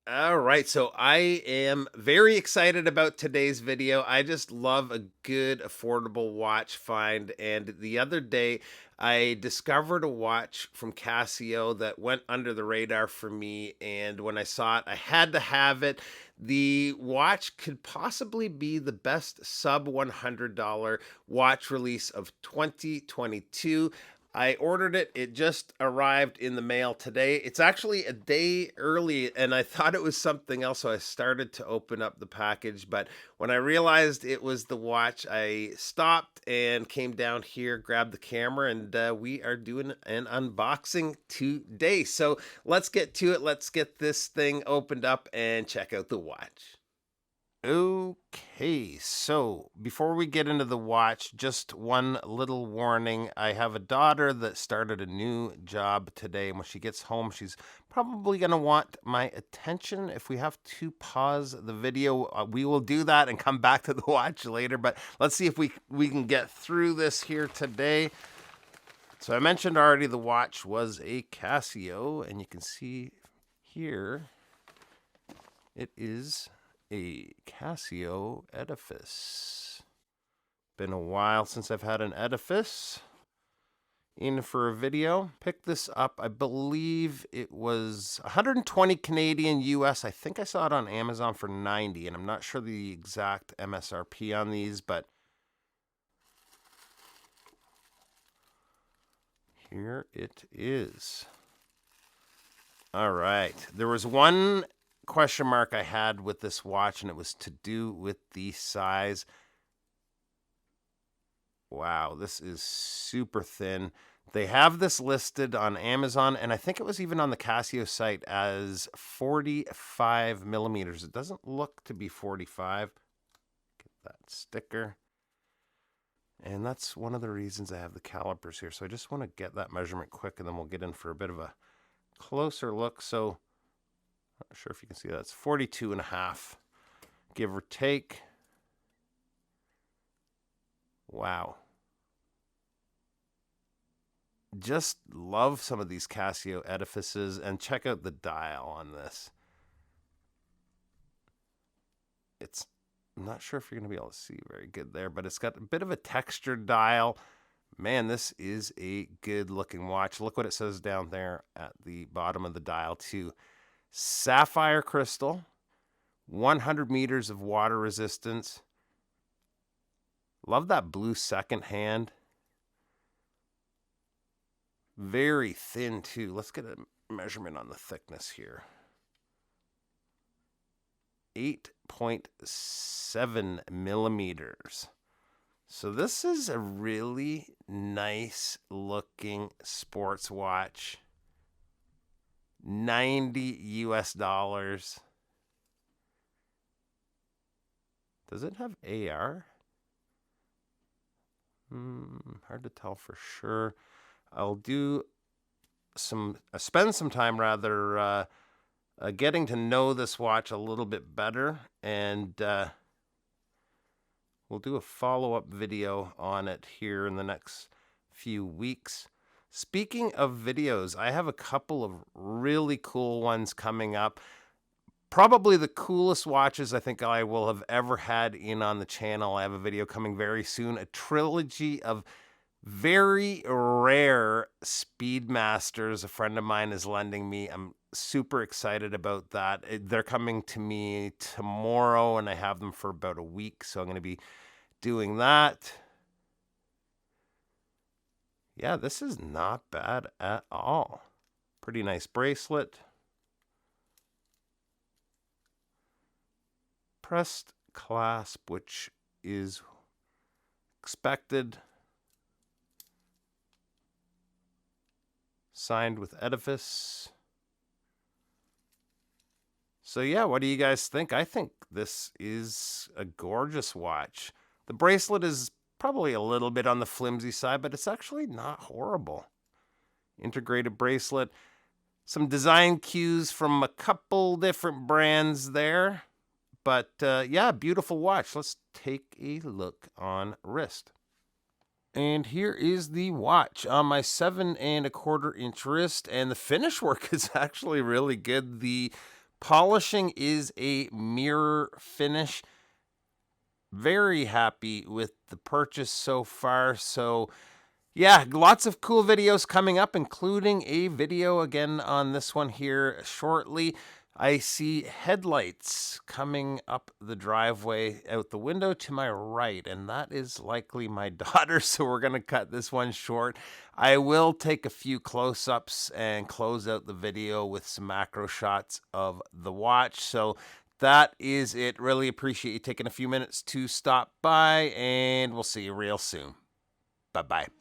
All right, so I am very excited about today's video. I just love a good, affordable watch find. And the other day, I discovered a watch from Casio that went under the radar for me. And when I saw it, I had to have it. The watch could possibly be the best sub $100 watch release of 2022. I ordered it. It just arrived in the mail today. It's actually a day early, and I thought it was something else. So I started to open up the package. But when I realized it was the watch, I stopped and came down here, grabbed the camera, and we are doing an unboxing today. So let's get to it. Let's get this thing opened up and check out the watch. Okay, so before we get into the watch, just one little warning. I have a daughter that started a new job today, and when she gets home, she's probably going to want my attention. If we have to pause the video, we will do that and come back to the watch later, but let's see if we can get through this here today. So I mentioned already the watch was a Casio, and you can see here it is a Casio Edifice. Been a while since I've had an Edifice in for a video. Picked this up, I believe it was 120 Canadian US. I think I saw it on Amazon for 90, and I'm not sure the exact MSRP on these, but here it is. All right. There was one question mark I had with this watch, and it was to do with the size. Wow, this is super thin. They have this listed on Amazon, and I think it was even on the Casio site as 45 millimeters. It doesn't look to be 45. Get that sticker. And that's one of the reasons I have the calipers here. So I just want to get that measurement quick, and then we'll get in for a bit of a closer look. So not sure if you can see that. It's 42 and a half, give or take. Wow. Just love some of these Casio Edifices, and check out the dial on this. I'm not sure if you're going to be able to see very good there, but it's got a bit of a textured dial. Man, this is a good looking watch. Look what it says down there at the bottom of the dial too. Sapphire crystal, 100 meters of water resistance. Love that blue second hand. Very thin too. Let's get a measurement on the thickness here. 8.7 millimeters. So this is a really nice looking sports watch. 90 US dollars. Does it have AR? Hard to tell for sure. I'll spend some time rather getting to know this watch a little bit better, and we'll do a follow-up video on it here in the next few weeks. Speaking of videos, I have a couple of really cool ones coming up. Probably the coolest watches I think I will have ever had in on the channel. I have a video coming very soon, a trilogy of very rare Speedmasters a friend of mine is lending me. I'm super excited about that. They're coming to me tomorrow, and I have them for about a week, so I'm going to be doing that. Yeah, this is not bad at all. Pretty nice bracelet. Pressed clasp, which is expected. Signed with Edifice. So yeah, what do you guys think? I think this is a gorgeous watch. The bracelet is probably a little bit on the flimsy side, but it's actually not horrible. Integrated bracelet. Some design cues from a couple different brands there. But yeah, beautiful watch. Let's take a look on wrist. And here is the watch on my 7 1/4 inch wrist, and the finish work is actually really good. The Polishing is a mirror finish. Very happy with the purchase so far. So yeah, lots of cool videos coming up, including a video again on this one here shortly. I see headlights coming up the driveway out the window to my right, and that is likely my daughter, so we're going to cut this one short. I will take a few close-ups and close out the video with some macro shots of the watch. So that is it. Really appreciate you taking a few minutes to stop by, and we'll see you real soon. Bye-bye.